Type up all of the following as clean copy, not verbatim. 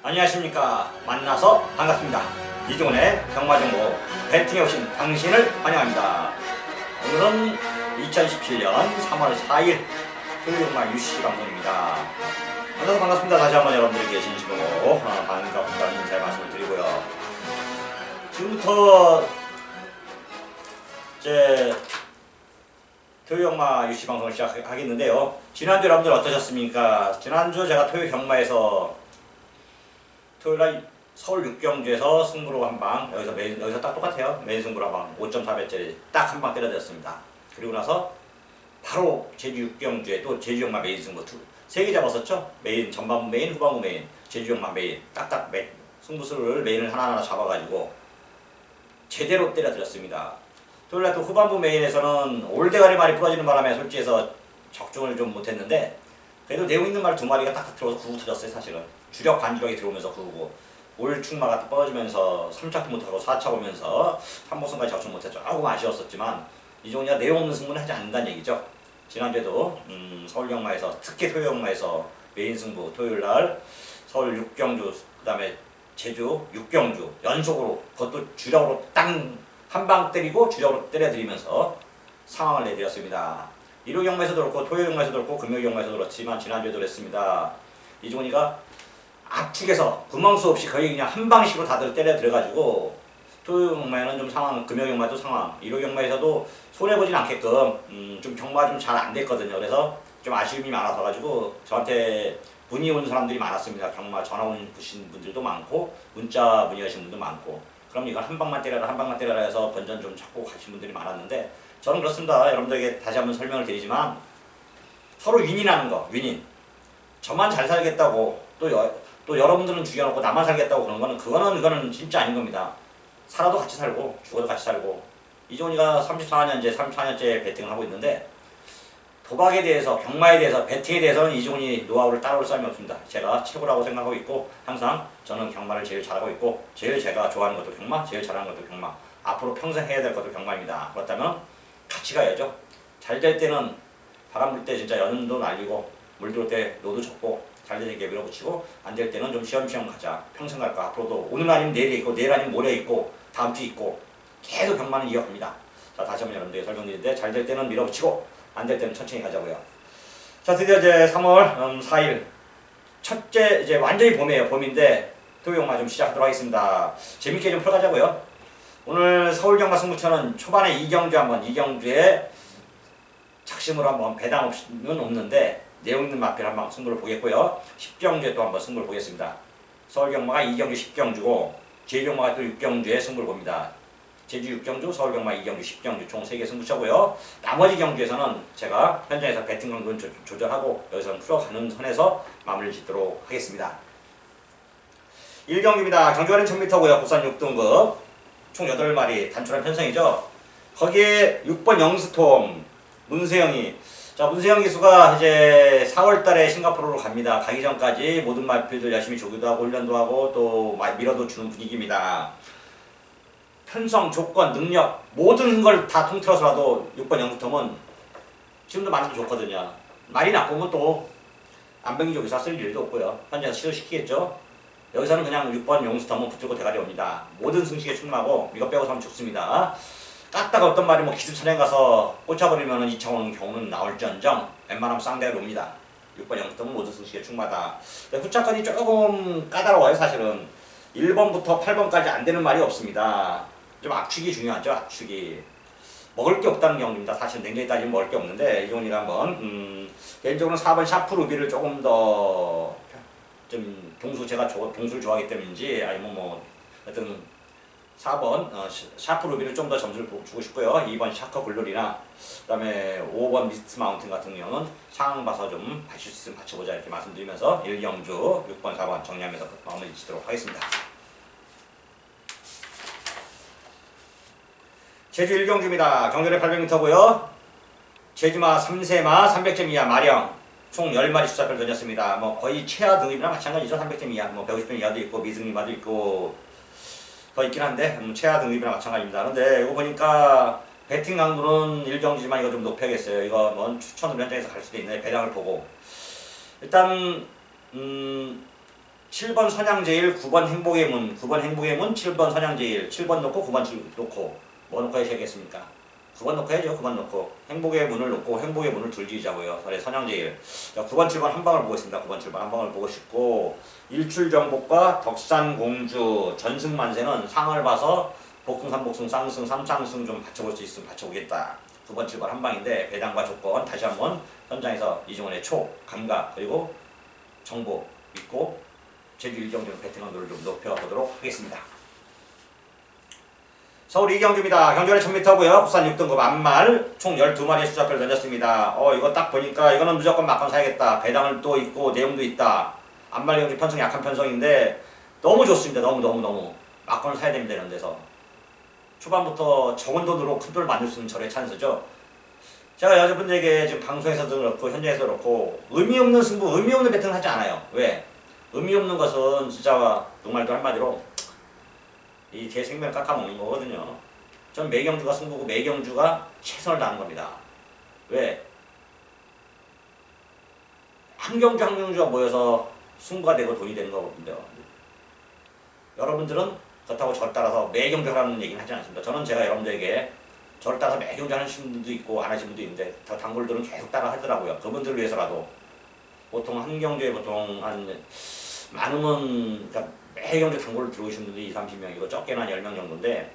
안녕하십니까. 만나서 반갑습니다. 이종훈의 경마정보 배팅에 오신 당신을 환영합니다. 오늘은 2017년 3월 4일 토요일마 UC 방송입니다. 만나서 반갑습니다. 다시 한번 여러분들에게 진심으로 반갑다는 인사의 말씀을 드리고요. 지금부터 이제 토요일 경마 UC 방송을 시작하겠는데요. 지난주 여러분들 어떠셨습니까? 지난주 제가 토요일 경마에서 토요일날 서울 육경주에서 승부로 한방, 여기서 딱 똑같아요. 메인 승부로 한방 5.4배짜리 딱 한 방 때려졌습니다. 그리고 나서 바로 제주 육경주에 또 제주 경마 메인 승부 3개 잡았었죠. 메인, 전반부 메인, 후반부 메인, 제주 경마 메인 딱딱 승부수를 메인을 하나하나 잡아가지고 제대로 때려드렸습니다. 토요일날 또 후반부 메인에서는 올대가리 말이 부러지는 바람에 솔직해서 적중을 좀 못했는데 그래도 내용 있는 말 2마리가 딱딱 들어서 구구 터졌어요. 사실은 주력 반주력이 들어오면서 구구고 올충마가 또 떨어지면서 3차 못하고 4차 오면서 한보선까지 적중 못했죠. 조금 아쉬웠었지만 이종이가 내용 없는 승부는 하지 않는다는 얘기죠. 지난주에도 서울 경마에서 특히 토요 경마에서 메인 승부 토요일날 서울 육경주 그 다음에 제주 육경주 연속으로 그것도 주력으로 땅 한 방 때리고 주력으로 때려드리면서 상황을 내드렸습니다. 일요 경마에서도 그렇고 토요 경마에서도 그렇고 금요 경마에서도 그렇지만 지난주에도 그랬습니다. 이종훈이가 압축해서 구멍수 없이 거의 그냥 한 방식으로 다들 때려 들어가지고 토요 경마에는 좀 상황, 금요 경마도 상황, 일요 경마에서도 손해보진 않게끔 좀 경마가 좀 잘 안 됐거든요. 그래서 좀 아쉬움이 많아서 가지고 저한테 문의 온 사람들이 많았습니다. 경마 전화 오신 분들도 많고 문자 문의하신 분도 많고 그럼 이걸 한 방만 때려라 한 방만 때려라 해서 번전 좀 찾고 가신 분들이 많았는데 저는 그렇습니다. 여러분들에게 다시 한번 설명을 드리지만 서로 윈윈하는 거, 윈윈. 저만 잘 살겠다고 또 여러분들은 죽여놓고 나만 살겠다고 그런 거는 그거는 진짜 아닌 겁니다. 살아도 같이 살고 죽어도 같이 살고 이종훈이가 34년째 배팅을 하고 있는데 도박에 대해서 경마에 대해서 배팅에 대해서는 이종훈이 노하우를 따라올 사람이 없습니다. 제가 최고라고 생각하고 있고 항상 저는 경마를 제일 잘하고 있고 제일 제가 좋아하는 것도 경마, 제일 잘하는 것도 경마, 앞으로 평생 해야 될 것도 경마입니다. 그렇다면 같이 가야죠. 잘 될 때는 바람 불 때 진짜 연음도 날리고 물 들어올 때 노도 젓고 잘 되니까 밀어붙이고 안 될 때는 좀 시험시험 가자. 평생 갈까. 앞으로도 오늘 아니면 내일이 있고 내일 아니면 모레 있고 다음 주 있고 계속 경마는 이어갑니다. 자, 다시 한번 여러분들에게 설명드리는데 잘 될 때는 밀어붙이고 안 될 때는 천천히 가자고요. 자, 드디어 이제 3월 4일 첫째 이제 완전히 봄이에요. 봄인데 토요 경마 좀 시작하도록 하겠습니다. 재밌게 좀 풀어가자고요. 오늘 서울 경마 승부처는 초반에 이경주에 작심으로 한번 배당 없이는 없는데 내용 있는 마필 한번 승부를 보겠고요. 10경주에 또 한번 승부를 보겠습니다. 서울 경마가 이경주 10경주고 제주 경마가 또 6경주에 승부를 봅니다. 제주 6경주, 서울 경마 2경주, 10경주 총 3개 승부처고요. 나머지 경주에서는 제가 현장에서 배팅 강도는 조절하고 여기서는 풀어가는 선에서 마무리를 짓도록 하겠습니다. 1경주입니다. 경주가는 1000m고요. 국산 6등급 총 8마리 단출한 편성이죠. 거기에 6번 영스톰 문세영이 자, 문세영 기수가 이제 4월달에 싱가포르로 갑니다. 가기 전까지 모든 말필들 열심히 조기도 하고 훈련도 하고 또 밀어도 주는 분위기입니다. 편성, 조건, 능력 모든 걸 다 통틀어서라도 6번 영스톰은 지금도 많이 좋거든요. 말이 나쁘면 또 안병기 조기사 쓸 일도 없고요. 현장에서 시도시키겠죠. 여기서는 그냥 6번 영스톰은 붙들고 대가리 옵니다. 모든 승식에 충분하고 이거 빼고 사면 죽습니다. 깠다가 어떤 말이 기습 선행 가서 꽂혀버리면 2차 오는 경우는 나올지언정 웬만하면 쌍대가 옵니다. 6번 영스톰은 모든 승식에 충분하다. 후차권이 조금 까다로워요. 사실은 1번부터 8번까지 안 되는 말이 없습니다. 좀 압축이 중요하죠. 압축이 먹을 게 없다는 경우입니다. 사실 냉정히 따지면 먹을 게 없는데 이종훈이가 한번 개인적으로는 4번 샤프 루비를 조금 더 좀 제가 동수를 좋아하기 때문인지 아니면 하여튼 4번 샤프 루비를 좀 더 점수를 주고 싶고요. 2번 샤커 블루리나 그 다음에 5번 미스트 마운틴 같은 경우는 상황 봐서 좀 받칠 수 있으면 받쳐보자 이렇게 말씀드리면서 1경주 6번 4번 정리하면서 마무리 짓도록 하겠습니다. 제주 1경주입니다. 경주는 800m고요. 제주마 3세마 300점 이하 마령 총 10마리 수사표를 던졌습니다. 거의 최하 등급이랑 마찬가지죠. 300점 이하, 150점 이하도 있고 미승리마도 있고 더 있긴 한데 최하 등급이랑 마찬가지입니다. 그런데 이거 보니까 배팅 강도는 1경주지만 이거 좀 높여야겠어요. 이거 추천으로 현장에서 갈 수도 있네. 배당을 보고 일단 7번 선양제일, 9번 행복의 문, 9번 행복의 문, 7번 선양제일, 7번 놓고 9번 놓고 뭐 놓고 해야겠습니까? 9번 놓고 해야죠. 9번 놓고 행복의 문을 놓고 행복의 문을 둘지자고요. 그래 선양제일. 자, 9번 7번 한 방을 보고 있습니다. 9번 7번 한 방을 보고 싶고 일출정복과 덕산공주 전승만세는 상을 봐서 복승, 삼복승, 쌍승, 삼상승 좀 받쳐볼 수 있으면 받쳐보겠다. 9번 7번 한 방인데 배당과 조건 다시 한번 현장에서 이종원의 초, 감각 그리고 정보 믿고 제주 일경주는 배팅 강도를 좀 높여보도록 하겠습니다. 서울 이경주입니다. 경주는 1000m고요. 부산 6등급 안말 총 12마리의 수자표를 던졌습니다. 이거 딱 보니까 이거는 무조건 막건 사야겠다. 배당을 또 있고 내용도 있다. 안말 경주 편성 약한 편성인데 너무 좋습니다. 너무 막건을 사야 됩니다. 이런 데서 초반부터 적은 돈으로 큰 돈을 만들 수 있는 절의 찬스죠. 제가 여러분들에게 지금 방송에서도 그렇고 현장에서도 그렇고 의미 없는 승부, 의미 없는 배팅을 하지 않아요. 왜? 의미 없는 것은 진짜 정말도 한마디로 이 제 생명을 깎아먹는 거거든요. 전 매경주가 승부고 매경주가 최선을 다하는 겁니다. 왜? 한 경주가 모여서 승부가 되고 돈이 되는 거거든요. 여러분들은 그렇다고 저를 따라서 매경주라는 얘기는 하지 않습니다. 저는 제가 여러분들에게 저를 따라서 매경주 하시는 분도 있고 안 하시는 분도 있는데 더 단골들은 계속 따라 하더라고요. 그분들을 위해서라도 보통 한 경주에 보통 한 많으면 그러니까 매경주 단골을 들어오시는 분들이 20-30명이고 적게는 한 10명 정도인데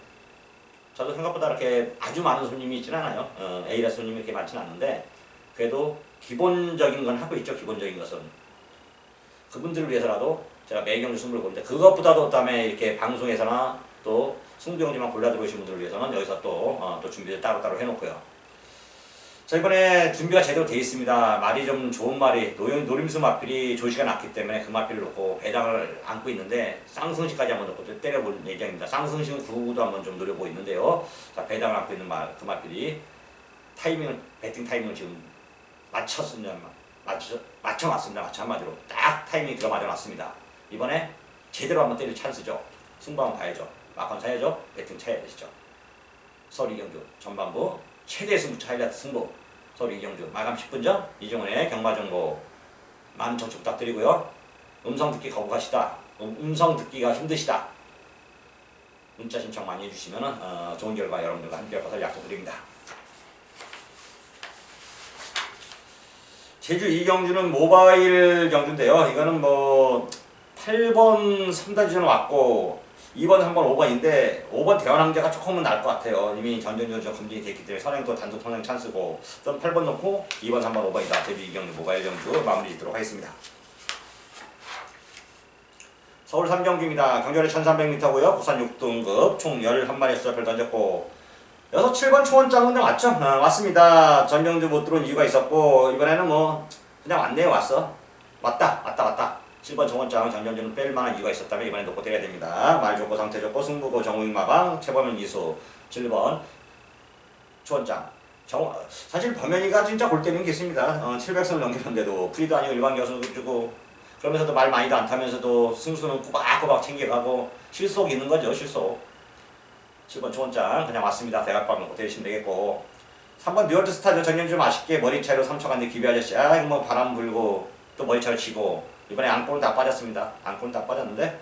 저도 생각보다 이렇게 아주 많은 손님이 있진 않아요. A라스 손님이 그렇게 많지는 않는데 그래도 기본적인 건 하고 있죠. 기본적인 것은 그분들을 위해서라도 제가 매경주 승부를 보는데 그것보다도 그다음에 이렇게 방송에서나 또 승부경주만 골라 들어오신 분들을 위해서는 여기서 또 준비를 따로따로 해놓고요. 자, 이번에 준비가 제대로 되어 있습니다. 말이 좀 좋은 말이 노림수 마필이 조시가 났기 때문에 그 마필을 놓고 배당을 안고 있는데 쌍승시까지 한번 놓고 때려볼 예정입니다. 쌍승시는 9구도 한번 좀 노려보고 있는데요. 자, 배당을 안고 있는 그 마필이 배팅 타이밍을 지금 맞춰놨습니다. 맞춰 한마디로 딱 타이밍이 들어맞아 놨습니다. 이번에 제대로 한번 때릴 찬스죠. 승부 한번 봐야죠. 막판 사야죠. 배팅 차야 되시죠. 서울 이경주 전반부 최대 승부 하이라이트 승부 서울 이경주 마감 10분 전 이종원의 경마정보 많은 청취 부탁드리고요. 음성 듣기 거부하시다. 음성 듣기가 힘드시다. 문자 신청 많이 해주시면 좋은 결과 여러분들과 함께 할 것을 약속드립니다. 제주 이경주는 모바일 경주인데요. 이거는 뭐 8번 3단지는 왔고 2번, 3번, 5번인데 5번 대원항제가 조금은 나을 것 같아요. 이미 전전전 검증이 됐기 때문에 선행도 단독 선행 찬스고 좀 8번 넣고 2번, 3번, 5번이다. 제주 이경주 모바일 경주 마무리 짓도록 하겠습니다. 서울 3경주입니다. 경주는 1300m고요. 부산 6등급 총 11마리의 수자표를 던졌고 7번 초원장은 왔죠? 왔습니다. 전경주 못 들어온 이유가 있었고 이번에는 뭐 그냥 왔네요. 왔다. 7번 정원장 전경주는 뺄만한 이유가 있었다면 이번에 놓고 때려야 됩니다. 말 좋고 상태 좋고 승부고 정우익마방 최범현 이수 7번 초원장 사실 범현이가 진짜 골 때리는 게 있습니다. 700선을 넘기는데도 프리도 아니고 일반 겨수도 주고 그러면서도 말 많이도 안 타면서도 승수는 꼬박꼬박 챙겨가고 실속 있는 거죠. 실속 7번 초원장 그냥 왔습니다. 대각방 놓고 때리시면 되겠고 3번 뉴얼드 스타죠. 전경주 아쉽게 머리 차이로 3초 간데 기비 아저씨 이거 뭐 바람 불고 또 머리 차이로 치고 이번에 안골은 다 빠졌습니다. 안골은 다 빠졌는데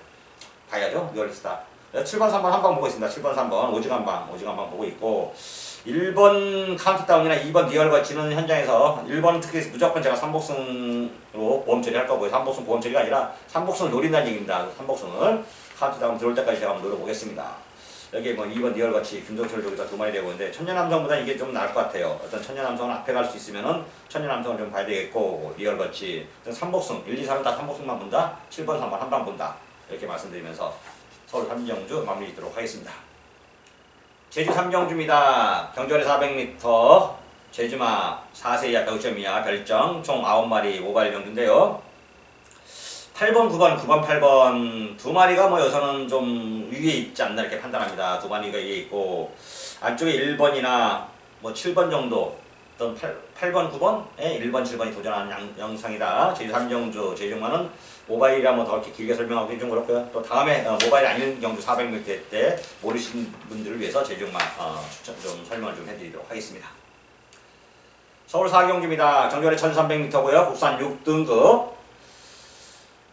봐야죠. 뉴얼스타 7번 3번 한 방 보고 있습니다. 7번 3번 오징한 방 보고 있고 1번 카운트다운이나 2번 리얼 거치는 현장에서 1번 특히 무조건 제가 3복승으로 보험 처리할 거고요. 3복승 보험 처리가 아니라 3복승을 노린다는 얘기입니다. 3복승을 카운트다운 들어올 때까지 제가 한번 노려보겠습니다. 여기 뭐 2번 리얼 거치 김동철 저기다 2마리 되고 있는데 천년남성보다 이게 좀 나을 것 같아요. 어떤 천년남성은 앞에 갈 수 있으면은 천년남성을 좀 봐야 되겠고 리얼 거치 3복승 1, 2, 3은 다 3복승만 본다. 7번 3번 한 방 본다. 이렇게 말씀드리면서 서울 3경주 마무리 짓도록 하겠습니다. 제주 3경주입니다. 경주원에 400m 제주마 4세 이하 100점 이하 별정 총 9마리 모바일 경주인데요. 8번, 9번, 8번 두 마리가 뭐 여기서는 좀 위에 있지 않나 이렇게 판단합니다. 두 마리가 위에 있고 안쪽에 1번이나 뭐 7번 정도 어떤 8번, 9번에 1번, 7번이 도전하는 영상이다. 제주 3경주 제주마는 모바일이라 뭐 더 이렇게 길게 설명하기 좀 그렇고요. 또 다음에 모바일 아닌 경주 400m 때 모르시는 분들을 위해서 제주마 추천 좀 설명을 좀 해드리도록 하겠습니다. 서울 4경주입니다. 경주원에 1300m고요. 국산 6등급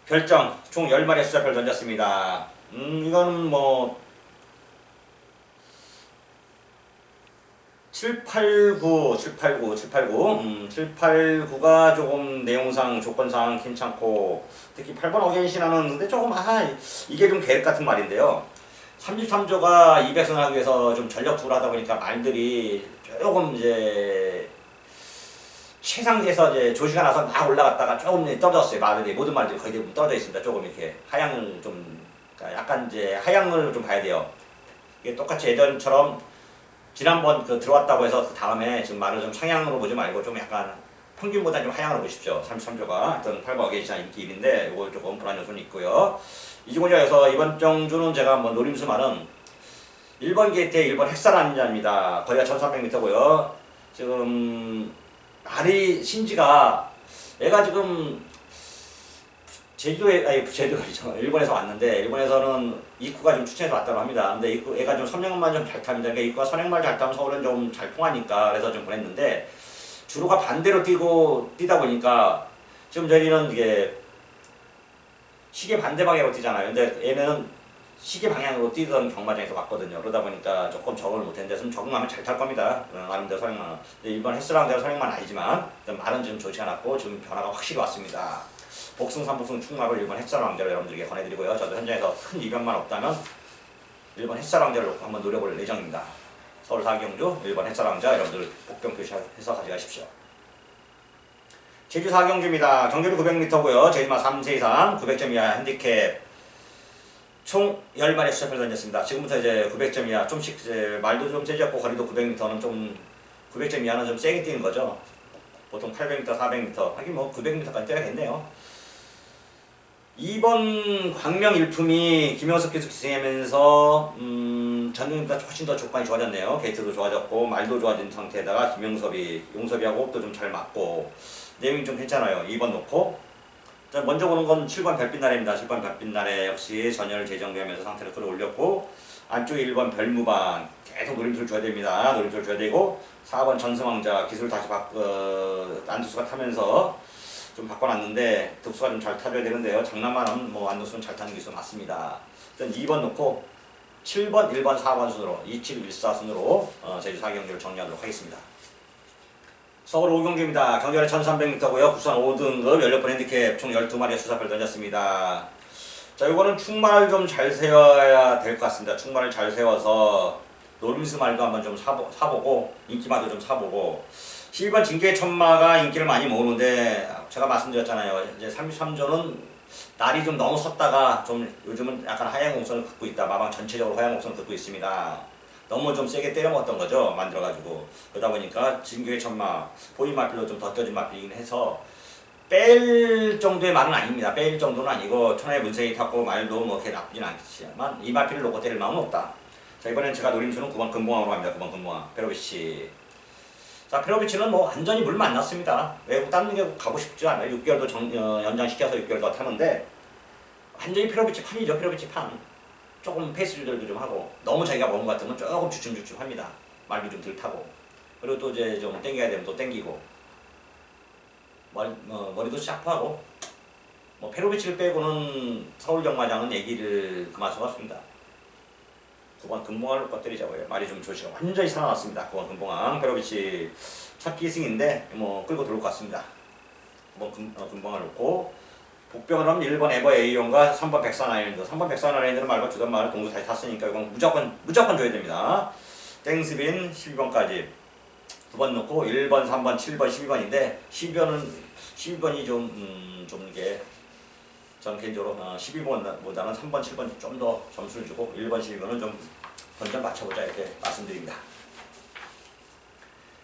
별정 총 10마리의 수자표를 던졌습니다. 이거는 뭐 789, 789가 조금 내용상, 조건상 괜찮고, 특히 8번 어게인시나는 근데 조금, 이게 좀 계획 같은 말인데요. 33조가 200선 하기 위해서 좀 전력 투구를 하다 보니까 말들이 조금 이제, 최상지에서 이제 조시가 나서 막 올라갔다가 조금 떨어졌어요. 말들이, 모든 말들이 거의 대부분 떨어져 있습니다. 조금 이렇게 하향을 좀, 그러니까 약간 이제 하향을 좀 봐야 돼요. 이게 똑같이 예전처럼 지난번 그 들어왔다고 해서 그 다음에 지금 말을 좀 상향으로 보지 말고 좀 약간 평균보다 좀 하향으로 보십시오. 33조가 하여튼 8번 어게인시나 인기 1인데 이거 조금 불안 요소는 있고요. 이지고자에서 이번 정주는 제가 뭐 노림수 말은 1번 게이트에 1번 핵산환자입니다. 거리가 1300m고요. 지금 말이 신지가 얘가 지금 제주도이죠. 일본에서 왔는데, 일본에서는 이쿠가 좀 추천해서 왔다고 합니다. 근데 얘가 좀 선행만 좀 잘 탑니다. 그러니까 이쿠가 선행만 잘 타면 서울은 좀 잘 통하니까, 그래서 좀 보냈는데, 주로가 반대로 뛰다 보니까, 지금 저희는 이게, 시계 반대 방향으로 뛰잖아요. 근데 얘는 시계 방향으로 뛰던 경마장에서 왔거든요. 그러다 보니까 조금 적응을 못했는데, 좀 적응하면 잘 탈 겁니다. 나름대로 선행만. 이번 헬스랑대로 선행만 아니지만, 말은 좀 좋지 않았고, 지금 변화가 확실히 왔습니다. 복승, 3복승 충마를 1번 햇살 왕자로 여러분들에게 권해드리고요. 저도 현장에서 큰 이변만 없다면 1번 햇살 왕자를 놓고 한번 노려볼 예정입니다. 서울 사경주 1번 햇살 왕자 여러분들 복병 표시해서 가져가십시오. 제주 사경주입니다. 경주비 900m고요. 제주마 3세 이상 900점 이하 핸디캡 총 10마리 수자표를 던졌습니다. 지금부터 이제 900점 이하 좀씩 이제 말도 좀 세졌고 거리도 900m는 좀 900점 이하는 좀 세게 뛰는 거죠. 보통 800m, 400m 하긴 뭐 900m까지 뛰어야겠네요. 2번 광명 일품이 김영석 계속 기승하면서 전년보다 훨씬 더 조건이 좋아졌네요. 게이트도 좋아졌고 말도 좋아진 상태에다가 용섭이하고 호흡도 좀 잘 맞고 내용이 좀 괜찮아요. 2번 놓고 자, 먼저 보는 건 7번 별빛나래입니다. 7번 별빛나래 역시 전열을 재정비하면서 상태를 끌어올렸고 안쪽에 1번 별무반 계속 노림수를 줘야 됩니다. 노림수를 줘야 되고 4번 전승왕자 기술 다시 안두수가 타면서 좀 바꿔놨는데 득수가 좀 잘 타줘야 되는데요. 장난만은 뭐 안두수는 잘 타는 기술 맞습니다. 일단 2번 놓고 7번, 1번, 4번 순으로 2714 순으로 제주 4경주를 정리하도록 하겠습니다. 서울 5경주입니다. 경주는 1300m고요. 국산 5등급 16번 핸디캡 총 12마리의 수사표를 던졌습니다. 자, 이거는 충마를 좀 잘 세워야 될 것 같습니다. 충마를 잘 세워서 노림수 말도 한번 좀 사보고 인기마도 좀 사보고 11번 진계의 천마가 인기를 많이 모으는데 제가 말씀드렸잖아요. 이제 33조는 날이 좀 너무 섰다가 좀 요즘은 약간 하향 공선을 긋고 있다. 마방 전체적으로 하향 공선을 긋고 있습니다. 너무 좀 세게 때려 먹었던 거죠. 만들어가지고. 그러다 보니까 진계의 천마 보인 마필로 좀 덧겨진 마필이긴 해서 뺄 정도의 말은 아닙니다. 뺄 정도는 아니고 천하의 문세이 탔고 말도 뭐 그렇게 나쁘진 않지만 이 마필을 놓고 때릴 마음은 없다. 자, 이번엔 제가 노림수는 9번 금봉항으로 갑니다. 9번 금봉항 페로비치. 자, 페로비치는 뭐 완전히 물 만났습니다. 외국 다른 데 가고 싶지 않아요. 6개월도 연장시켜서 6개월 더 타는데 완전히 페로비치 판이죠. 페로비치 판. 조금 페이스 조절도 좀 하고 너무 자기가 먹은 것 같으면 조금 주춤주춤 합니다. 말도 좀 덜 타고 그리고 또 이제 좀 땡겨야 되면 또 땡기고 머리도 샤프하고 뭐 페로비치를 빼고는 서울 경마장은 얘기를 그만 수가 없습니다. 9번 금봉항을 꺼뜨리자고요. 말이 좀 조시가 완전히 살아났습니다. 9번 금봉항 페로비치 첫 기승인데 뭐 끌고 들어올 것 같습니다. 9번 금봉항을 놓고 복병을 하면 1번 에버 A용과 3번 백산 아일랜드. 3번 백산 아일랜드는 말과 주던 말을 동수 다시 탔으니까 이건 무조건 줘야 됩니다. 땡스빈 12번까지 9번 놓고 1번, 3번, 7번, 12번인데 12번이 좀 이게 저는 개인적으로 12번보다는 3번, 7번 좀 더 점수를 주고 1번, 12번은 좀 번점 맞춰보자 이렇게 말씀드립니다.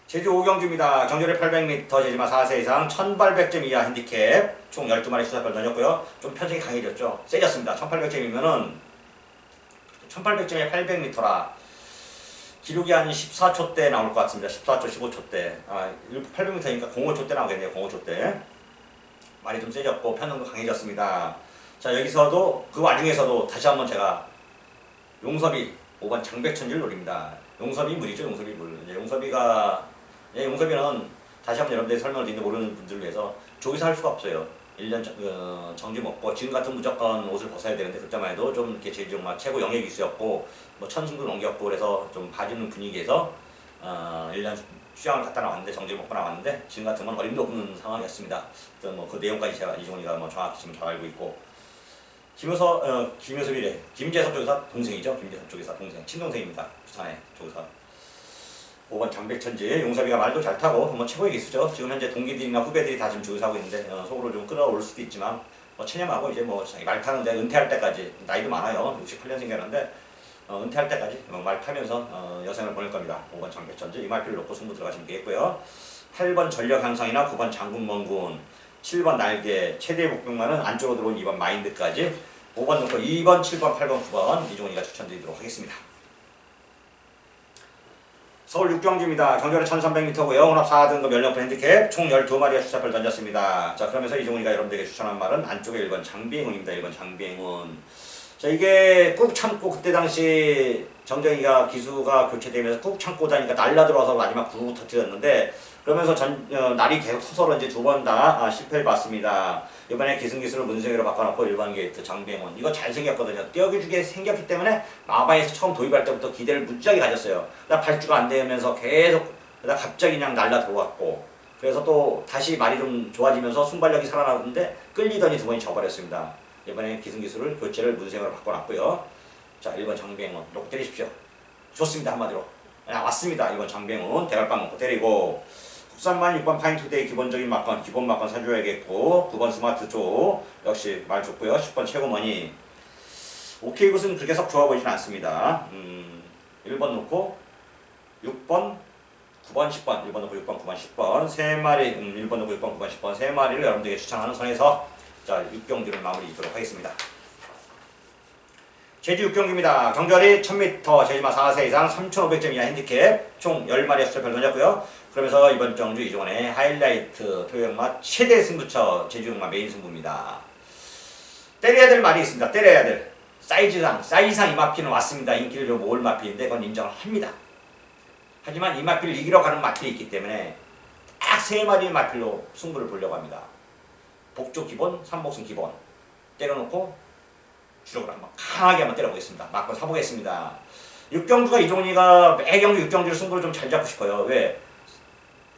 제주 5경주입니다. 경주를 800m 제지마 4세 이상 1800점 이하 핸디캡 총 12마리 수사표를 던졌고요. 좀 편성이 강해졌죠. 세졌습니다. 1800점이면은 1800점에 800m라 기록이 한 14초 대 나올 것 같습니다. 14초, 15초 대. 800m니까 05초 대 나오겠네요. 05초 대. 말이 좀 세졌고 편성도 강해졌습니다. 자, 여기서도 그 와중에서도 다시 한번 제가 용섭이 5번 장백천지를 노립니다. 용섭이 물이죠. 용섭이 물. 이제 용섭이는 다시 한번 여러분들이 설명을 드리는데 모르는 분들을 위해서 저기서 할 수가 없어요. 1년 정지 먹고 지금 같은 무조건 옷을 벗어야 되는데 그때만 해도 좀 이렇게 제주용마 최고 영예 기수였고 뭐 천승도 넘겼고 그래서 좀 봐주는 분위기에서 1년 휴양을 갔다 나왔는데 정지 먹고 나왔는데 지금 같으면 어림도 없는 상황이었습니다. 뭐그 내용까지 제가 이종훈이가 뭐 정확히 지금 잘 알고 있고 김효섭이래 김재섭 조교사 동생이죠. 김재섭 조교사 동생 친동생입니다. 부산의 조교사. 5번 장백천지 용섭이가 말도 잘 타고 뭐 최고의 기수죠. 지금 현재 동기들이나 후배들이 다 지금 조교사하고 있는데 속으로 좀 끌어올 수도 있지만 뭐 체념하고 이제 뭐 자기 말 타는데 은퇴할 때까지 나이도 많아요. 68년생이라는데 은퇴할 때까지 말 타면서 여생을 보낼 겁니다. 5번 장백천지 이말피를 놓고 승부 들어가시면 되겠고요. 8번 전력 향상이나 9번 장군멍군 7번 날개 최대 복병만은 안쪽으로 들어온 2번 마인드까지 5번 놓고 2번 7번 8번 9번 이종훈이가 추천드리도록 하겠습니다. 서울 6경주입니다. 경주는 1300m고요. 혼합 4등급 연령표 핸디캡 총 12마리의 수차표를 던졌습니다. 자, 그러면서 이종훈이가 여러분들에게 추천한 말은 안쪽에 1번 장비행운입니다. 1번 장비행운. 자, 이게 꾹 참고 그때 당시 정정이가 기수가 교체되면서 꾹 참고 다니까 날라들어와서 마지막 구르고 터뜨렸는데 그러면서 날이 계속 서서로 이제 두 번 다 실패를 봤습니다. 이번에 기승기수를 문승이로 바꿔놓고 1번 게이트 장병원 이거 잘생겼거든요. 뛰어주게 생겼기 때문에 마바에서 처음 도입할 때부터 기대를 무지하게 가졌어요. 발주가 안 되면서 계속 갑자기 그냥 날라 들어왔고 그래서 또 다시 말이 좀 좋아지면서 순발력이 살아나는데 끌리더니 두 번이 져버렸습니다. 이번에 기승기수를 교체를 문승으로 바꿔놨고요. 자 1번 장병원 놓고 때리십시오. 좋습니다. 한마디로 왔습니다. 1번 장병원 대갈빵 놓고 때리고 국산만 6번 파인투데이 기본적인 막건 기본 막건 사줘야겠고 9번 스마트 조 역시 말 좋고요. 10번 최고머니 오케이 굿은 그렇게 썩 좋아 보이진 않습니다. 1번 놓고 6번 9번 10번 1번 놓고 6번 9번 10번 3마리 1번 놓고 6번 9번 10번 3마리를 여러분들에게 추천하는 선에서 자 6경주를 마무리 짓도록 하겠습니다. 제주 6경주입니다. 경주알이 1000m 제주마 4세 이상 3500점 이하 핸디캡 총 10마리의 수차표를 던졌고요. 그러면서 이번 경주 이종원의 하이라이트 토요형마 최대 승부처 제주형마 메인 승부입니다. 때려야 될 말이 있습니다. 때려야 될 사이즈상 이마피는 왔습니다. 인기를 좀 모을 마피인데 그건 인정을 합니다. 하지만 이마피를 이기러 가는 마필이 있기 때문에 딱 3마리의 마필로 승부를 보려고 합니다. 복조 기본, 삼복승 기본 때려놓고 주력을 한번 강하게 한번 때려보겠습니다. 맞고 사보겠습니다. 6경주가 이종훈이가 매경주 6경주를 승부를 좀 잘 잡고 싶어요. 왜?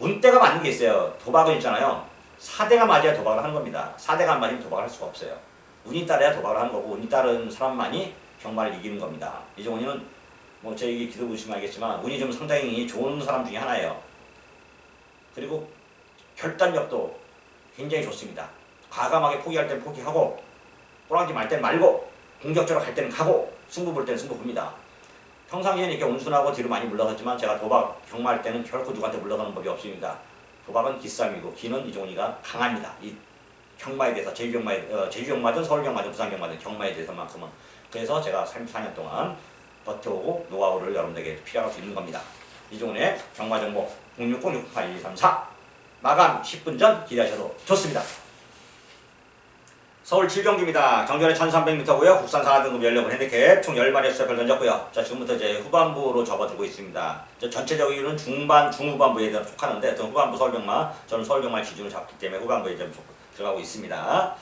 운대가 맞는 게 있어요. 도박은 있잖아요. 4대가 맞아야 도박을 하는 겁니다. 4대가 안 맞으면 도박을 할 수가 없어요. 운이 따라야 도박을 하는 거고 운이 따른 사람만이 경마를 이기는 겁니다. 이종훈이는 뭐 제 얘기 기도 보시면 알겠지만 운이 좀 상당히 좋은 사람 중에 하나예요. 그리고 결단력도 굉장히 좋습니다. 과감하게 포기할 땐 포기하고 꼬랑지 말 땐 말고 공격적으로 갈 때는 가고 승부 볼 때는 승부 봅니다. 평상시에는 이렇게 온순하고 뒤로 많이 물러섰지만 제가 도박 경마할 때는 결코 누구한테 물러가는 법이 없습니다. 도박은 기싸움이고 기는 이종훈이가 강합니다. 이 경마에 대해서 제주 경마든 서울 경마든 부산 경마든 경마에 대해서만큼은 그래서 제가 34년 동안 버텨오고 노하우를 여러분들에게 피력할 수 있는 겁니다. 이종훈의 경마 정보 060-68234 마감 10분 전 기대하셔도 좋습니다. 서울 7경주입니다. 경주알이 1300m고요. 국산 4등급 연령은 핸디캡 총 10마리의 수차표를 던졌고요. 자, 지금부터 이제 후반부로 접어들고 있습니다. 전체적으로는 중후반부에 속하는데 어떤 후반부 서울경마, 저는 서울경마 기준을 잡기 때문에 후반부에 좀 들어가고 있습니다.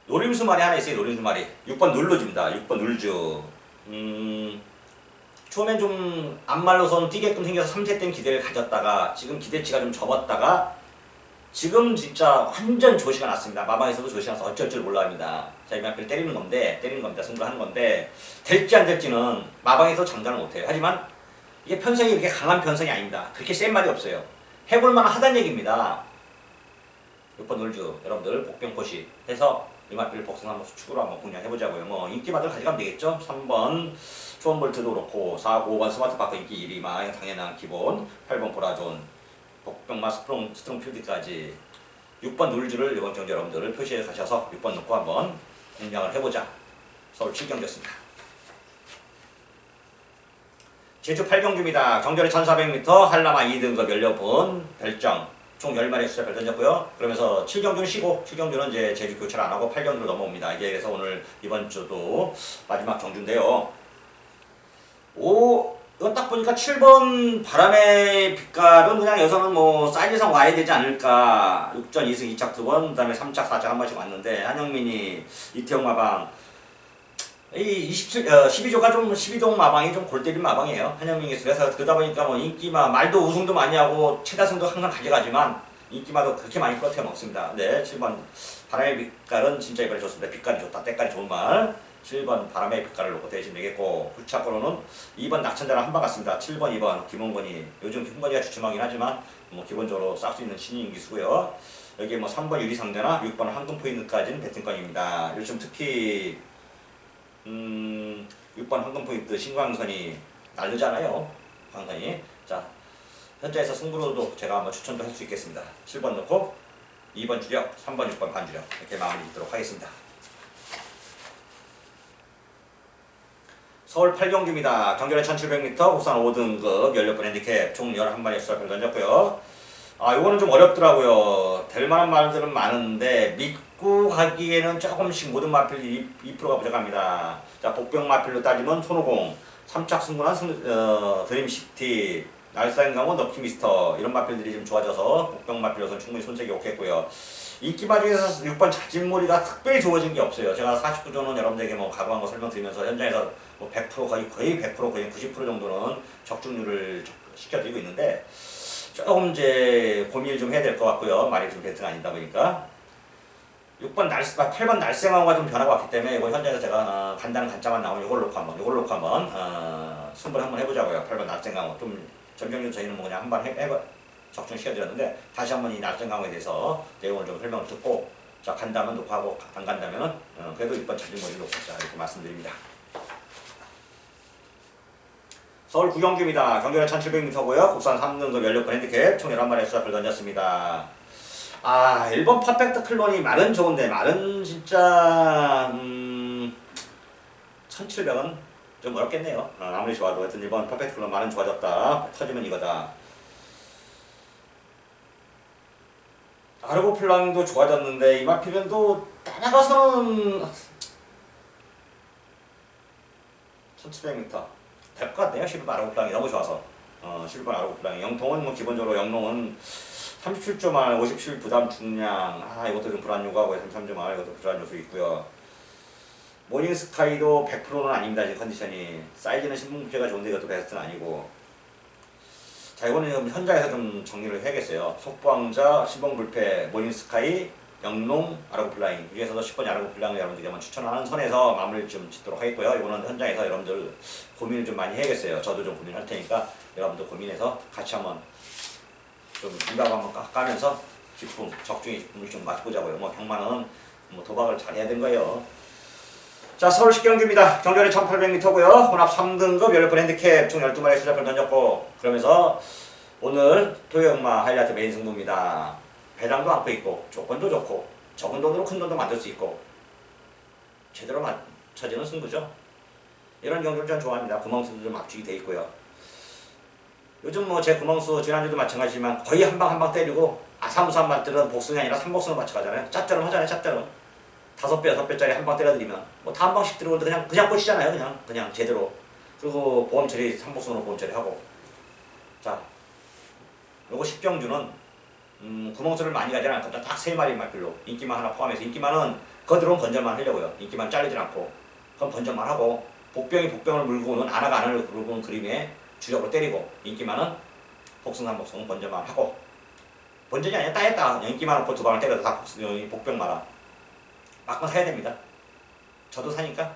노림수 말이 하나 있어요. 노림수 말이 6번 눌루즈입니다. 6번 눌주. 처음엔 좀 앞말로선 뛰게끔 생겨서 3세 땐 기대를 가졌다가 지금 기대치가 좀 접었다가 지금 진짜 완전 조시가 났습니다. 마방에서도 조시가 나서 어쩔 줄 몰라 합니다. 자, 이만큼 때리는 겁니다. 승부를 하는 건데 될지 안 될지는 마방에서 장담을 못해요. 하지만 이게 편성이 이렇게 강한 편성이 아닙니다. 그렇게 센 말이 없어요. 해볼만 하다는 얘기입니다. 6번 놀주 여러분들 복병포시 해서 이마필 복승 한번 축으로 한번 공략해보자고요. 뭐 인기마들 가져가면 되겠죠. 3번 초원볼트도 그렇고 4, 5번 스마트파크 인기 1위마 당연한 기본 8번 보라존 복병마 스트롱필드까지 6번 놀주를 이번 경주 여러분들을 표시해 가셔서 6번 놓고 한번 공략을 해보자. 서울 7경주였습니다. 제주 8경주입니다. 경주알이 1400m 한라마 2등급 연료분 별정 총 10마리의 수차표를 던졌고요. 그러면서 7경주는 쉬고 7경주는 이제 제주 교체를 안하고 8경주로 넘어옵니다. 이제 그래서 오늘 이번 주도 마지막 경주인데요. 이거 딱 보니까 7번 바람의 빛깔은 그냥 여기서는 뭐 사이즈상 와야 되지 않을까. 6전 2승 2착 2번, 그 다음에 3착 4착 한 번씩 왔는데, 한영민이, 이태용 마방. 이 12조가 좀, 12종 마방이 좀 골 때린 마방이에요. 한영민이. 그래서 그러다 보니까 뭐 인기마, 말도 우승도 많이 하고, 최다승도 항상 가져가지만, 인기마도 그렇게 많이 끌어태워 먹습니다. 네, 7번 바람의 빛깔은 진짜 이번에 좋습니다. 빛깔이 좋다. 때깔이 좋은 말. 7번 바람의 빛깔을 놓고 대신 되겠고, 훌차코로는 2번 낙천자랑 한방 같습니다. 7번, 2번 김홍건이. 요즘 김홍건이가 주춤하긴 하지만 뭐 기본적으로 싹 수 있는 신인 기수고요. 여기 뭐 3번 유리상대나 6번 황금포인트까지는 배팅권입니다. 요즘 특히 6번 황금포인트 신광선이 날르잖아요. 광선이. 자, 현재에서 승부로도 제가 한번 추천도 할 수 있겠습니다. 7번 넣고 2번 주력, 3번, 6번 반주력 이렇게 마무리 짓도록 하겠습니다. 서울 8경주입니다. 경결에 1700m, 국산 5등급, 16번 핸디캡, 총 11마리의 수사표를 던졌고요. 아, 요거는 좀 어렵더라고요. 될 만한 말들은 많은데, 믿고 가기에는 조금씩 모든 마필이 2%가 부족합니다. 자, 복병 마필로 따지면 손오공, 3착 승부난 드림시티, 날싸인강호, 럭키미스터, 이런 마필들이 좀 좋아져서, 복병 마필로서는 충분히 손색이 없겠고요. 인기마 중에서 6번 자진몰이가 특별히 좋아진 게 없어요. 제가 49조는 여러분들에게 뭐 각오한 거 설명드리면서 현장에서 뭐 100% 거의 100% 거의 90% 정도는 적중률을 시켜드리고 있는데 조금 이제 고민을 좀 해야 될 것 같고요. 말이 좀 배트가 아니다 보니까 8번 날생하고가 좀 변화가 왔기 때문에 이거 현장에서 제가 간단한 간짜만 나오면 이걸 놓고 한번 승부를 한번 해보자고요. 8번 날생하고 좀 전경률 저희는 뭐 그냥 한번 적중시켜드렸는데 다시 한번 이 날정 강화에 대해서 내용을 좀 설명을 듣고 자 간다면 놓고 하고 안 간다면은 그래도 6번 자진몰이를 놓고 자 이렇게 말씀드립니다. 서울 9경주입니다. 경결은 1700m고요. 국산 3등급 16번 핸디캡 총 11마리의 수작을 던졌습니다. 아 1번 퍼펙트 클론이 말은 좋은데 말은 진짜 1700은 좀 어렵겠네요. 아무리 좋아도 하여튼 1번 퍼펙트 클론 말은 좋아졌다. 터지면 이거다. 아르고 플랑도 좋아졌는데 이마피면도 따라가서는 1700m 될 것 같네요. 11번 아르고 플랑이 너무 좋아서 11번 아르고 플랑이 영통은 뭐 기본적으로 영농은 37조 말 57 부담 중량 이것도 좀 불안 요구하고 33조 말 이것도 불안 요소 있고요. 모닝 스카이도 100%는 아닙니다. 지금 컨디션이 사이즈는 신문부채가 좋은데 이것도 베스트는 아니고 자 이거는 현장에서 좀 정리를 해야겠어요. 속보왕자, 시봉불패, 모닝스카이, 영농, 아르고플라잉 이 중에서도 10번 아르고플라잉을 여러분들이 한번 추천하는 선에서 마무리를 좀 짓도록 하겠고요. 이거는 현장에서 여러분들 고민을 좀 많이 해야겠어요. 저도 좀 고민할 테니까 여러분들 고민해서 같이 한번 좀 이박 한번 까면서 기품, 적중의 기품을 좀 맞보자고요. 뭐 경마는 뭐 도박을 잘해야 되는 거예요. 자 서울 10경주입니다. 경전이 1800m고요. 혼합 3등급 16번 핸디캡 총 12마리의 수작을 던졌고 그러면서 오늘 토요역마 하이라이트 메인 승부입니다. 배당도 안고 있고 조건도 좋고 적은 돈으로 큰 돈도 만들 수 있고 제대로 맞춰지는 승부죠. 이런 경주를 전 좋아합니다. 구멍수도 좀 압축이 돼 있고요. 요즘 뭐 제 구멍수 지난주도 마찬가지지만 거의 한 방 한 방 때리고 아사무사한 말들은 복승이 아니라 3복승으로 맞춰가잖아요. 짭짤음 하잖아요. 짭짤음. 5배, 6배짜리 한 방 때려드리면 뭐 다 한 방씩 들어오는데 그냥 꽂히잖아요. 그냥 제대로. 그리고 보험 처리 3복승으로 보험 처리하고. 자, 요거 10경주는 구멍수를 많이 가지 않거든요. 딱 3마리 말별로 인기만 하나 포함해서 인기만은 거들어온 건절만 하려고요. 인기만 잘리진 않고 그럼 건절만 하고 복병이 복병을 물고는 아나가 아나를 물고는 그림에 주력으로 때리고 인기만은 복승 3복승은 번절만 하고 번절이 아니라 따였다. 인기만 놓고 2방을 때려도 다 복병마라 막건 사야 됩니다. 저도 사니까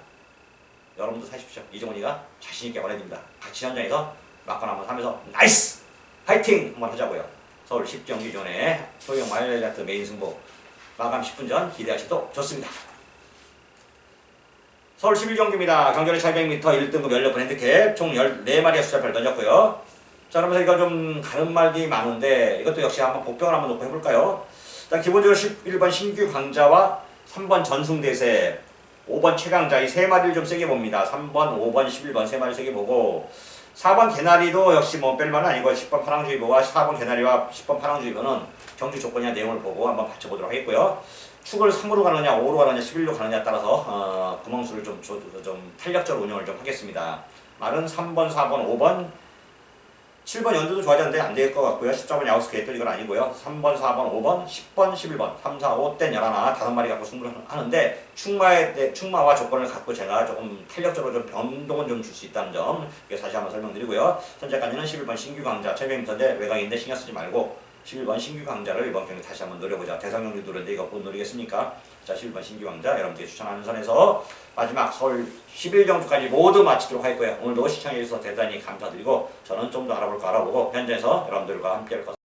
여러분도 사십시오. 이종훈이가 자신있게 권해드립니다. 같이 현장에서 막건 한번 사면서 나이스! 파이팅! 한번 하자고요. 서울 10경기 전에 소형 마일리아트 메인 승부 마감 10분 전 기대하셔도 좋습니다. 서울 11경기입니다. 경전의 800m 1등급 16번 핸디캡 총 14마리의 수작표를 던졌고요. 자 그러면서 이거 좀 가는 말이 많은데 이것도 역시 한번 복병을 한번 놓고 해볼까요? 일단 기본적으로 11번 신규 강자와 3번 전승대세 5번 최강자 이 3마리를 좀 세게 봅니다. 3번, 5번, 11번 3마리 세게 보고 4번 개나리도 역시 뭐 뺄만은 아니고 10번 파랑주의보와 4번 개나리와 10번 파랑주의보는 경주 조건이나 내용을 보고 한번 받쳐보도록 하겠고요. 축을 3으로 가느냐 5로 가느냐 11로 가느냐에 따라서 구멍수를 좀 탄력적으로 운영을 좀 하겠습니다. 말은 3번, 4번, 5번, 7번 연두도 좋아야 되는데 안 될 것 같고요. 14번 야우스 게이트 이건 아니고요. 3번, 4번, 5번, 10번, 11번, 3, 4, 5, 땐 11, 5마리 갖고 승부를 하는데 충마와 조건을 갖고 제가 조금 탄력적으로 좀 변동은 좀 줄 수 있다는 점 이게 다시 한번 설명드리고요. 현재까지는 11번 신규 강자 700m인데 외곽인데 신경 쓰지 말고 11번 신규 강자를 이번 경기 다시 한번 노려보자. 대상경기 노렸는데 이거 못 노리겠습니까? 자, 11번 신규 강자 여러분들이 추천하는 선에서 마지막 서울 10일 경주까지 모두 마치도록 할 거예요. 오늘도 시청해주셔서 대단히 감사드리고 저는 좀 더 알아보고 현장에서 여러분들과 함께 할 것을